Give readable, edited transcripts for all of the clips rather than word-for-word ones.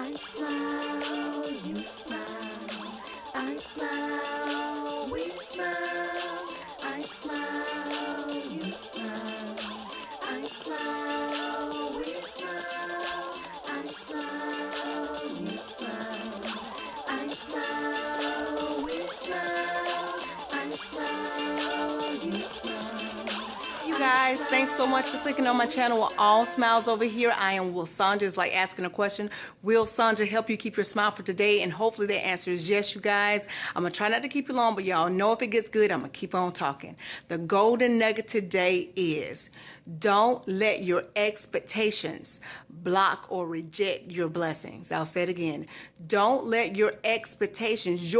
I smile, you smile. I smile, we smile. I smile, you smile. I smile, we smile. I smile, you smile. I smile, we smile. I smile, you smile. You guys, thanks so much for clicking on my channel with All Smiles over here. I am Will Sandra. It's like asking a question. Will Sandra help you keep your smile for today? And hopefully the answer is yes, you guys. I'm going to try not to keep you long, but y'all know if it gets good, I'm going to keep on talking. The golden nugget today is don't let your expectations block or reject your blessings. I'll say it again. Don't let your expectations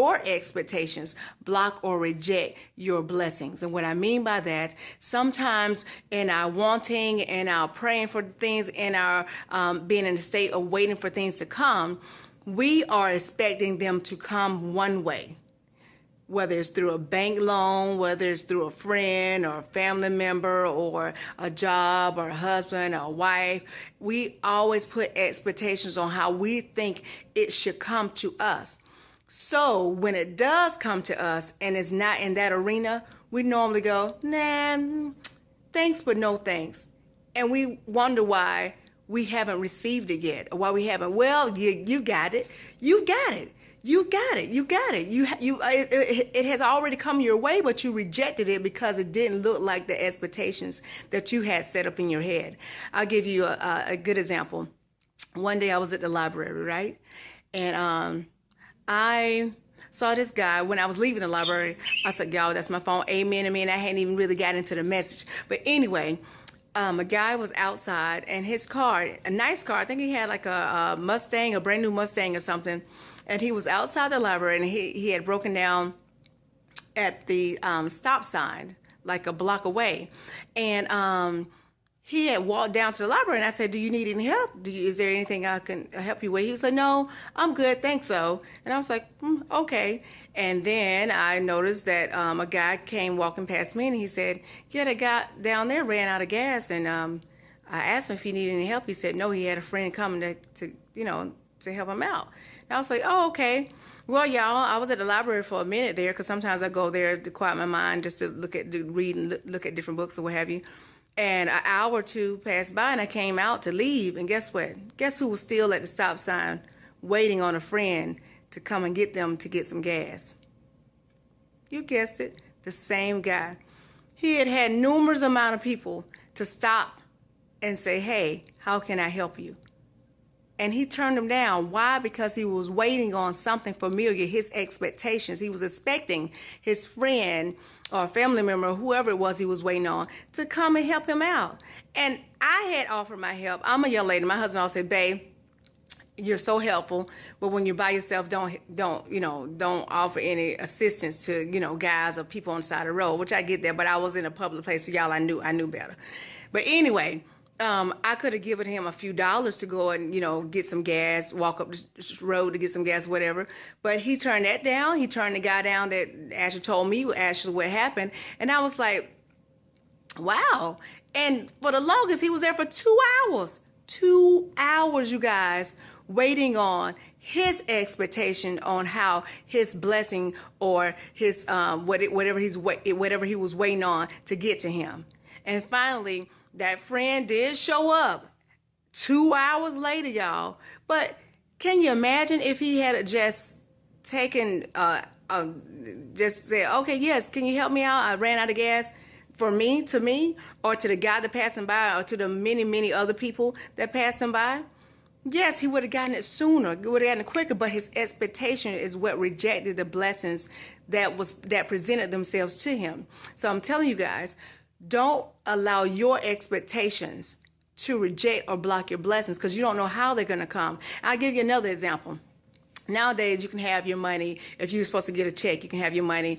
block or reject your blessings. And what I mean by that, sometimes in our wanting and our praying for things, in our being in a state of waiting for things to come, we are expecting them to come one way. Whether it's through a bank loan, whether it's through a friend or a family member or a job or a husband or a wife, we always put expectations on how we think it should come to us. So when it does come to us and it's not in that arena, we normally go, nah, thanks, but no thanks. And we wonder why we haven't received it yet, or why we haven't. Well, you got it. You got it. You got it. You got it. It has already come your way, but you rejected it because it didn't look like the expectations that you had set up in your head. I'll give you a good example. One day I was at the library, right? And I saw this guy. When I was leaving the library, I said, y'all, that's my phone. Amen to me. And I hadn't even really got into the message. But anyway, a guy was outside and his car, a nice car, I think he had like a Mustang, a brand new Mustang or something. And he was outside the library and he had broken down at the stop sign, like a block away. And he had walked down to the library and I said, do you need any help? Is there anything I can help you with? He said, no, I'm good, thanks so. And I was like, okay. And then I noticed that a guy came walking past me and he said, yeah, the guy down there ran out of gas. And I asked him if he needed any help. He said, no, he had a friend coming to help him out. And I was like, oh, okay. Well, y'all, I was at the library for a minute there because sometimes I go there to quiet my mind just to read and look at different books or what have you. And an hour or two passed by and I came out to leave. And guess what? Guess who was still at the stop sign waiting on a friend to come and get them to get some gas? You guessed it, the same guy. He had had numerous amount of people to stop and say, hey, how can I help you? And he turned them down. Why? Because he was waiting on something familiar, his expectations. He was expecting his friend or family member, or whoever it was he was waiting on, to come and help him out. And I had offered my help. I'm a young lady. My husband always said, babe, you're so helpful, but when you're by yourself, don't offer any assistance to, guys or people on the side of the road, which I get that, but I was in a public place, so y'all, I knew better. But anyway, I could have given him a few dollars to go and, get some gas, walk up the road to get some gas, whatever. But he turned that down. He turned the guy down that actually told me actually what happened. And I was like, wow. And for the longest, he was there for 2 hours. 2 hours, you guys, waiting on his expectation on how his blessing or his whatever he was waiting on to get to him. And finally, that friend did show up 2 hours later, y'all. But can you imagine if he had just taken, just said, okay, yes, can you help me out? I ran out of gas. To me, or to the guy that passed him by, or to the many, many other people that passed him by. Yes, he would have gotten it sooner, would have gotten it quicker, but his expectation is what rejected the blessings that presented themselves to him. So I'm telling you guys, don't allow your expectations to reject or block your blessings because you don't know how they're going to come. I'll give you another example. Nowadays, you can have your money, if you're supposed to get a check, you can have your money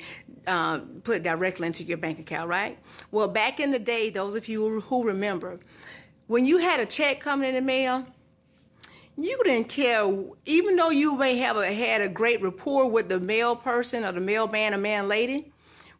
put directly into your bank account, right? Well, back in the day, those of you who remember, when you had a check coming in the mail, you didn't care, even though you may have had a great rapport with the mail person or the mailman or man lady,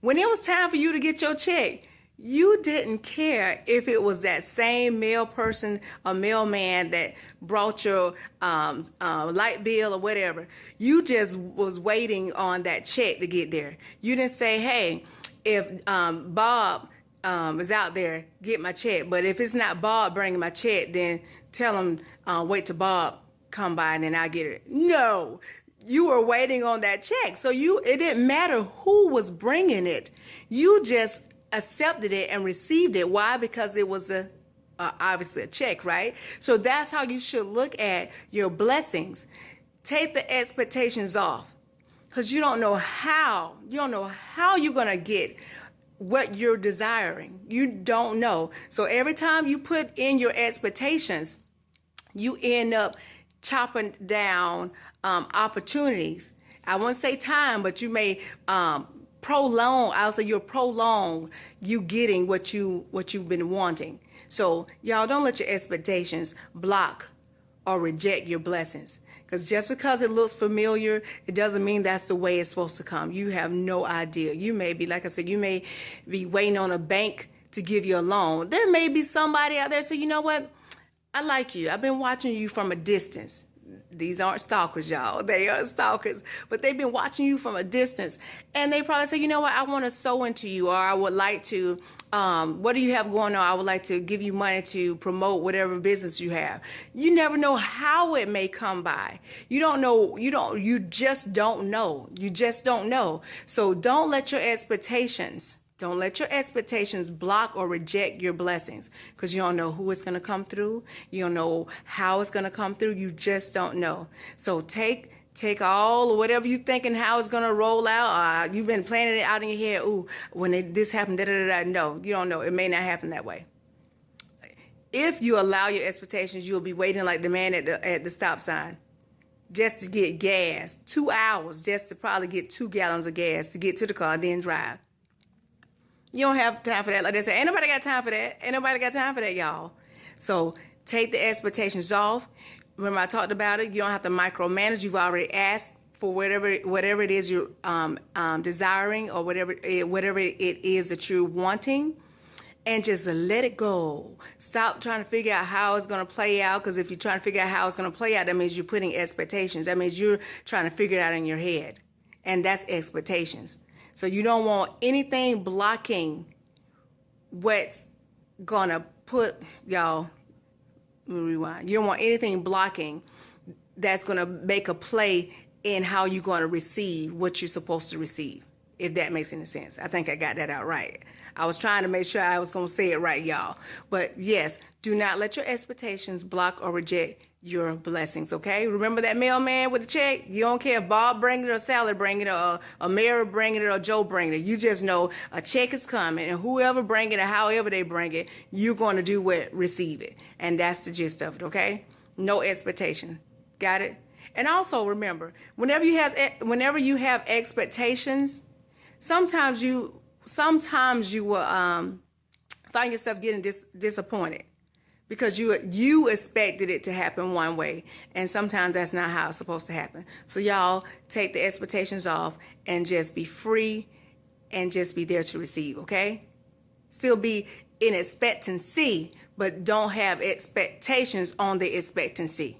when it was time for you to get your check, You didn't care if it was that same male person or mailman that brought your light bill or whatever. You just was waiting on that check to get there. You didn't say, hey, if Bob is out there, get my check. But if it's not Bob bringing my check, then tell him, wait till Bob come by and then I'll get it. No, you were waiting on that check. So it didn't matter who was bringing it. You just accepted it and received it. Why? Because it was obviously a check, right? So that's how you should look at your blessings. Take the expectations off, because you don't know how you're going to get what you're desiring. You don't know. So every time you put in your expectations, you end up chopping down opportunities. I won't say time, but you may prolong you getting what you've been wanting. So y'all, don't let your expectations block or reject your blessings. Because just because it looks familiar, it doesn't mean that's the way it's supposed to come. You have no idea. You may be, like I said, you may be waiting on a bank to give you a loan. There may be somebody out there say, you know what? I like you. I've been watching you from a distance. These aren't stalkers, y'all. They are stalkers, but they've been watching you from a distance, and they probably say, you know what, I want to sow into you, or I would like to, what do you have going on? I would like to give you money to promote whatever business you have. You never know how it may come by. You don't know. You just don't know. You just don't know. So don't let your expectations block or reject your blessings, because you don't know who it's going to come through. You don't know how it's going to come through. You just don't know. So take all or whatever you thinking how it's going to roll out. You've been planning it out in your head. Ooh, when this happened, No, you don't know. It may not happen that way. If you allow your expectations, you'll be waiting like the man at the stop sign just to get gas. 2 hours just to probably get 2 gallons of gas to get to the car, then drive. You don't have time for that. Like they say, ain't nobody got time for that. Ain't nobody got time for that, y'all. So take the expectations off. Remember, I talked about it. You don't have to micromanage. You've already asked for whatever it is you're desiring, or whatever it is that you're wanting, and just let it go. Stop trying to figure out how it's going to play out, because if you're trying to figure out how it's going to play out, that means you're putting expectations. That means you're trying to figure it out in your head, and that's expectations. So you don't want anything blocking what's going to put, y'all, let me rewind. You don't want anything blocking that's going to make a play in how you're going to receive what you're supposed to receive, if that makes any sense. I think I got that out right. I was trying to make sure I was going to say it right, y'all. But yes, do not let your expectations block or reject your blessings, okay? Remember that mailman with the check? You don't care if Bob bring it or Sally bring it or Mary bring it or Joe bring it. You just know a check is coming, and whoever bring it or however they bring it, you're going to do what? Receive it. And that's the gist of it, okay? No expectation. Got it? And also remember, whenever you have expectations, sometimes you will find yourself getting disappointed, because you expected it to happen one way, and sometimes that's not how it's supposed to happen. So y'all, take the expectations off and just be free and just be there to receive, okay? Still be in expectancy, but don't have expectations on the expectancy.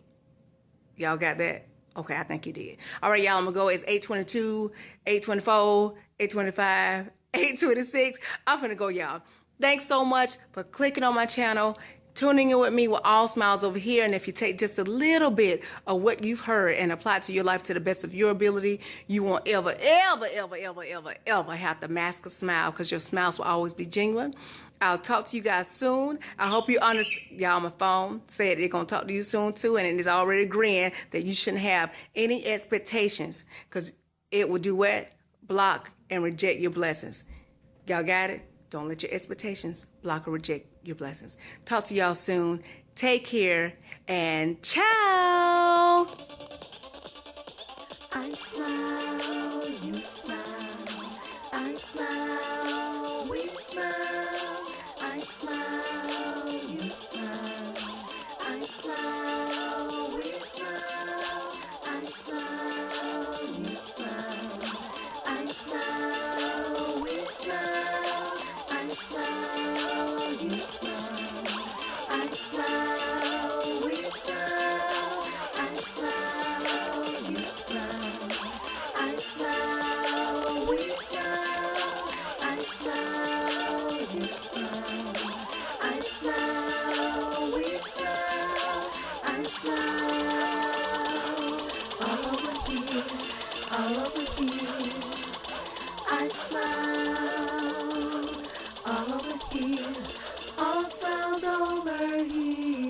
Y'all got that? Okay, I think you did. All right, y'all, I'm going to go. It's 8:22, 8:24, 8:25, 8:26. I'm going to go, y'all. Thanks so much for clicking on my channel, tuning in with me with All Smiles over here. And if you take just a little bit of what you've heard and apply it to your life to the best of your ability, you won't ever have to mask a smile, because your smiles will always be genuine. I'll talk to you guys soon. I hope you understand. Y'all on my phone said they're going to talk to you soon too, and it is already agreeing that you shouldn't have any expectations, because it will do what? Block and reject your blessings. Y'all got it? Don't let your expectations block or reject your blessings. Talk to y'all soon. Take care, and ciao. I smile, you smile. I smile, we smile. I smile, you smile. I smile, we smile. I smile, you smile. I smile, we smile. I smile. here. All smiles over here.